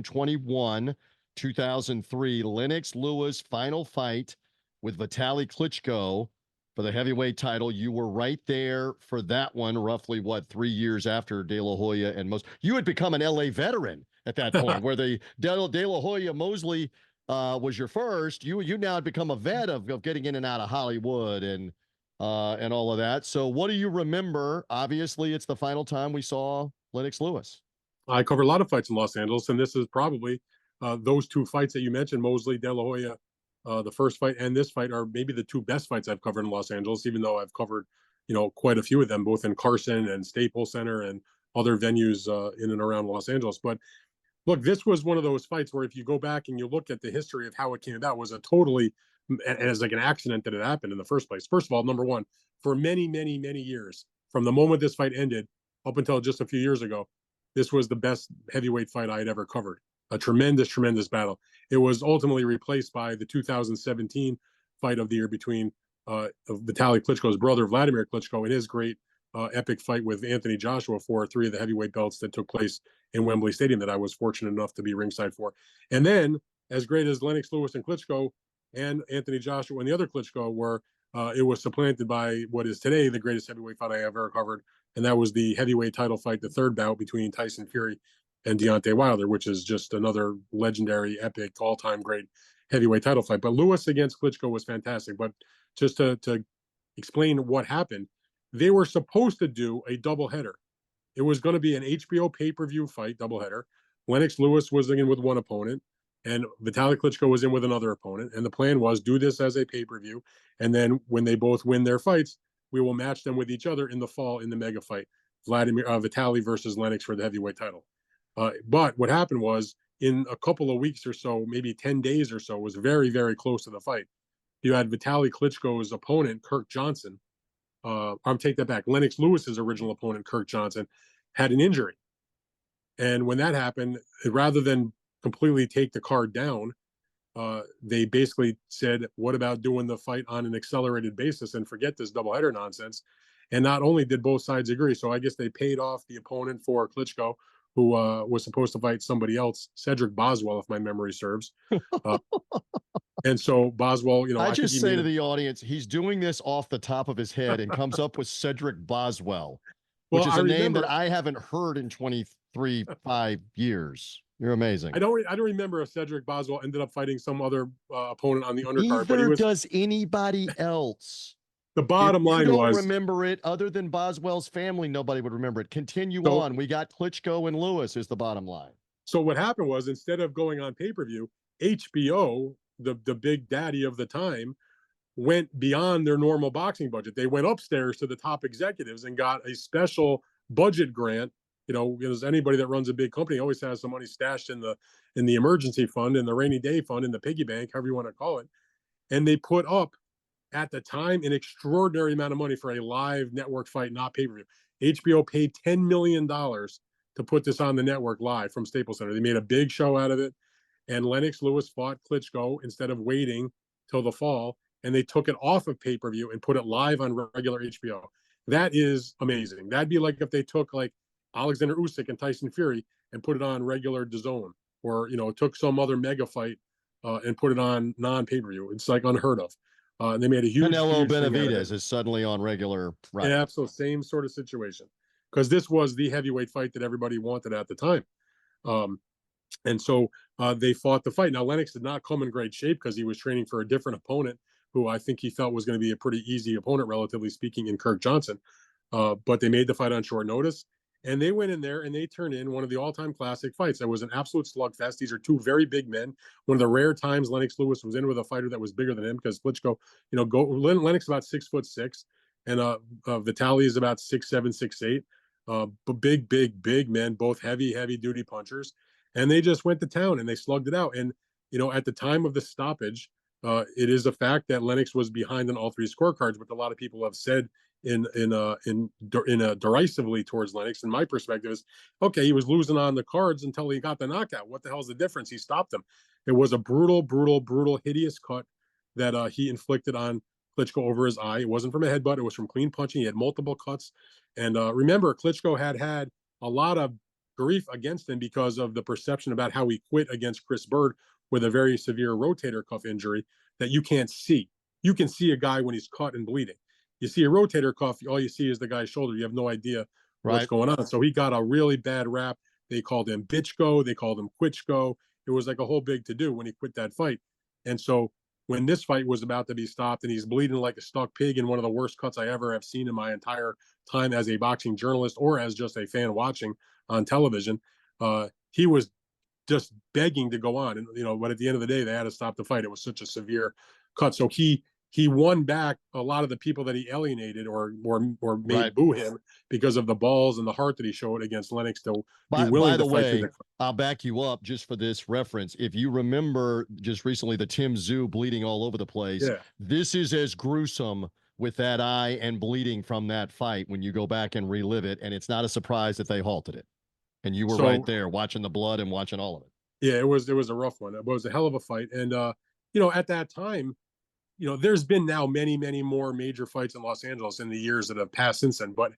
21, 2003, Lennox Lewis final fight with Vitali Klitschko for the heavyweight title. You were right there for that one, roughly, 3 years after De La Hoya and Mosley. You had become an LA veteran at that point, where the De La Hoya Mosley was your first. You now had become a vet of getting in and out of Hollywood and all of that. So what do you remember? Obviously, it's the final time we saw Lennox Lewis. I covered a lot of fights in Los Angeles, and this is probably those two fights that you mentioned, Mosley, De La Hoya. The first fight and this fight are maybe the two best fights I've covered in Los Angeles, even though I've covered, quite a few of them, both in Carson and Staples Center and other venues in and around Los Angeles. But look, this was one of those fights where if you go back and you look at the history of how it came about, was a totally, as like an accident that it happened in the first place. First of all, number one, for many, many, many years, from the moment this fight ended up until just a few years ago, this was the best heavyweight fight I had ever covered. A tremendous, tremendous battle. It was ultimately replaced by the 2017 fight of the year between Vitali Klitschko's brother, Vladimir Klitschko, and his great epic fight with Anthony Joshua for 3 of the heavyweight belts that took place in Wembley Stadium that I was fortunate enough to be ringside for. And then, as great as Lennox Lewis and Klitschko and Anthony Joshua and the other Klitschko were, it was supplanted by what is today the greatest heavyweight fight I have ever covered, and that was the heavyweight title fight, the third bout between Tyson Fury and Deontay Wilder, which is just another legendary, epic, all-time great heavyweight title fight. But Lewis against Klitschko was fantastic. But just to explain what happened, they were supposed to do a doubleheader. It was going to be an HBO pay-per-view fight, doubleheader. Lennox Lewis was in with one opponent, and Vitali Klitschko was in with another opponent. And the plan was do this as a pay-per-view, and then when they both win their fights, we will match them with each other in the fall in the mega fight, Vitali versus Lennox for the heavyweight title. But what happened was, in a couple of weeks or so, maybe 10 days or so, was very, very close to the fight. You had Vitali Klitschko's opponent, Kirk Johnson. I'll take that back. Lennox Lewis's original opponent, Kirk Johnson, had an injury. And when that happened, rather than completely take the card down, they basically said, what about doing the fight on an accelerated basis and forget this doubleheader nonsense? And not only did both sides agree, so I guess they paid off the opponent for Klitschko, who was supposed to fight somebody else, Cedric Boswell, if my memory serves. And so Boswell, I just say to the audience, he's doing this off the top of his head and comes up with Cedric Boswell, which is a name that I haven't heard in 5 years. You're amazing. I don't remember if Cedric Boswell ended up fighting some other opponent on the undercard. Neither does anybody else. The bottom line was, don't remember it, other than Boswell's family, nobody would remember it. Continue on. We got Klitschko and Lewis is the bottom line. So what happened was, instead of going on pay-per-view, HBO, the big daddy of the time, went beyond their normal boxing budget. They went upstairs to the top executives and got a special budget grant. Because anybody that runs a big company always has some money stashed in the emergency fund, in the rainy day fund, in the piggy bank, however you want to call it. And they put up, at the time, an extraordinary amount of money for a live network fight, not pay-per-view. HBO paid $10 million to put this on the network live from Staples Center. They made a big show out of it. And Lennox Lewis fought Klitschko instead of waiting till the fall. And they took it off of pay-per-view and put it live on regular HBO. That is amazing. That'd be like if they took like Alexander Usyk and Tyson Fury and put it on regular DAZN, or, took some other mega fight and put it on non-pay-per-view. It's like unheard of. They made a huge Canelo Benavidez is suddenly on regular. Right. Yeah, absolutely. Same sort of situation, because this was the heavyweight fight that everybody wanted at the time. And so they fought the fight. Now, Lennox did not come in great shape because he was training for a different opponent who I think he felt was going to be a pretty easy opponent, relatively speaking, in Kirk Johnson. But they made the fight on short notice. And they went in there and they turned in one of the all-time classic fights. That was an absolute slugfest. These are two very big men. One of the rare times Lennox Lewis was in with a fighter that was bigger than him, because Klitschko, Lennox about 6'6", and Vitali is about 6'7", 6'8". But big men, both heavy duty punchers. And they just went to town and they slugged it out. And, at the time of the stoppage, it is a fact that Lennox was behind on all three scorecards, which a lot of people have said in derisively towards Lennox. And my perspective is, okay, he was losing on the cards until he got the knockout. What the hell's the difference? He stopped him. It was a brutal, hideous cut that he inflicted on Klitschko over his eye. It wasn't from a headbutt. It was from clean punching. He had multiple cuts. And remember, Klitschko had a lot of grief against him because of the perception about how he quit against Chris Bird with a very severe rotator cuff injury that you can't see. You can see a guy when he's cut and bleeding. You see a rotator cuff, all you see is the guy's shoulder. You have no idea what's Right. going on. So he got a really bad rap. They called him Bitchko. They called him Quitchko. It was like a whole big to do when he quit that fight. And so when this fight was about to be stopped and he's bleeding like a stuck pig in one of the worst cuts I ever have seen in my entire time as a boxing journalist or as just a fan watching on television, he was just begging to go on. And, but at the end of the day, they had to stop the fight. It was such a severe cut. So he won back a lot of the people that he alienated or made Right. boo him because of the balls and the heart that he showed against Lennox to be By willing the to fight through way, the. I'll back you up just for this reference. If you remember just recently the Tim Zoo bleeding all over the place, Yeah. this is as gruesome with that eye and bleeding from that fight when you go back and relive it. And it's not a surprise that they halted it. And you were So right there watching the blood and watching all of it. yeah, it was a rough one. It was a hell of a fight. And at that time, there's been now many, many more major fights in Los Angeles in the years that have passed since then, but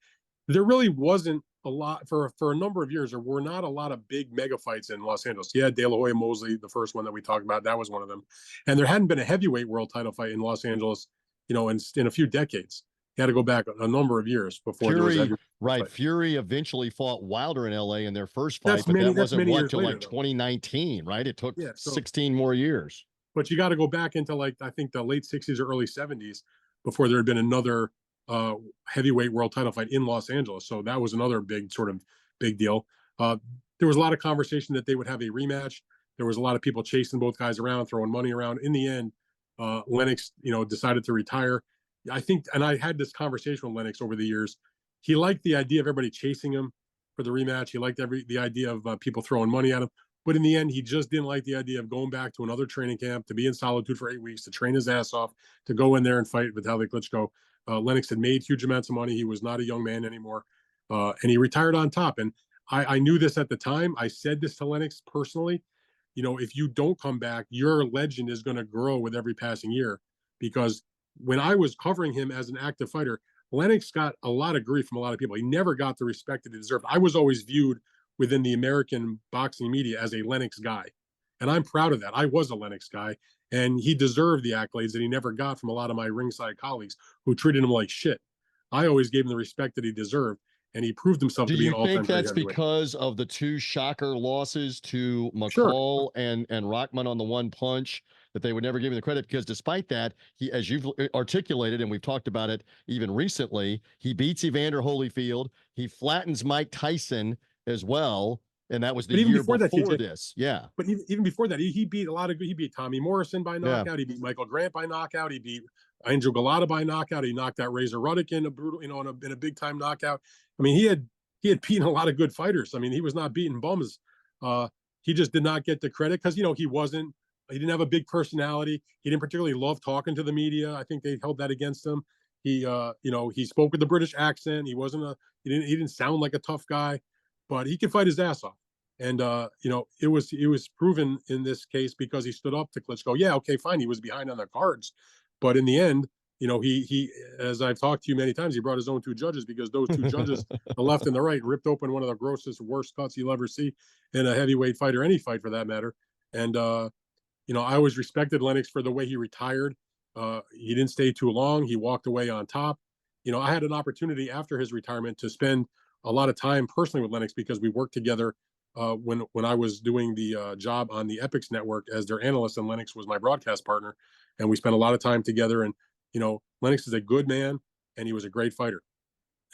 there really wasn't a lot for a number of years. There were not a lot of big mega fights in Los Angeles. Yeah, De La Hoya Mosley, the first one that we talked about, that was one of them. And there hadn't been a heavyweight world title fight in Los Angeles, in a few decades. You had to go back a number of years before there was a Fury, heavyweight right? fight. Fury eventually fought Wilder in LA in their first fight, That's but that that's wasn't many what years till later, like though. 2019, right? It took Yeah, so 16 more years. but you got to go back into like I think the late '60s or early '70s before there had been another uh, heavyweight world title fight in Los Angeles. So that was another big deal. Uh, there was a lot of conversation that they would have a rematch. There was a lot of people chasing both guys around, throwing money around. In the end, Lennox, decided to retire. I think, and I had this conversation with Lennox over the years. He liked the idea of everybody chasing him for the rematch. He liked the idea of people throwing money at him. But in the end, he just didn't like the idea of going back to another training camp, to be in solitude for 8 weeks, to train his ass off, to go in there and fight Vitali Klitschko. Lennox had made huge amounts of money. He was not a young man anymore. And he retired on top. And I knew this at the time. I said this to Lennox personally. If you don't come back, your legend is going to grow with every passing year. Because when I was covering him as an active fighter, Lennox got a lot of grief from a lot of people. He never got the respect that he deserved. I was always viewed within the American boxing media as a Lennox guy. And I'm proud of that. I was a Lennox guy, and he deserved the accolades that he never got from a lot of my ringside colleagues who treated him like shit. I always gave him the respect that he deserved, and he proved himself Do to be you an all-time think great that's heavyweight. because of the two shocker losses to Sure. McCall and Rockman on the one punch that they would never give him the credit? Because despite that, he, as you've articulated, and we've talked about it even recently, he beats Evander Holyfield. He flattens Mike Tyson as well. And that was the But even year before that, before TJ, this. Yeah. but even before that, he beat he beat Tommy Morrison by Yeah. knockout. He beat Michael Grant by knockout. He beat Angel Galata by knockout. He knocked out Razor Ruddock in a brutal, in a big time knockout. I mean, he had beaten a lot of good fighters. I mean, he was not beating bums. He just did not get the credit because he didn't have a big personality. He didn't particularly love talking to the media. I think they held that against him. He spoke with the British accent. He didn't sound like a tough guy, but he could fight his ass off. And it was proven in this case because he stood up to Klitschko. Yeah, okay, fine. He was behind on the cards, but in the end, he as I've talked to you many times, he brought his own two judges because those two judges, the left and the right, ripped open one of the grossest, worst cuts you'll ever see in a heavyweight fight or any fight for that matter. And I always respected Lennox for the way he retired. He didn't stay too long. He walked away on top. I had an opportunity after his retirement to spend a lot of time personally with Lennox because we worked together when I was doing the job on the Epics Network as their analyst, and Lennox was my broadcast partner, and we spent a lot of time together. And Lennox is a good man, and he was a great fighter.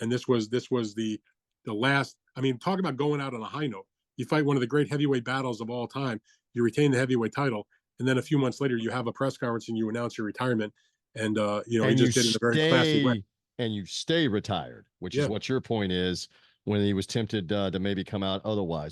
And this was the last. I mean, talk about going out on a high note. You fight one of the great heavyweight battles of all time. You retain the heavyweight title, and then a few months later, you have a press conference and you announce your retirement. And he And just did it in a very classy way. And you stay retired, which is Yeah. what your point is when he was tempted to maybe come out otherwise.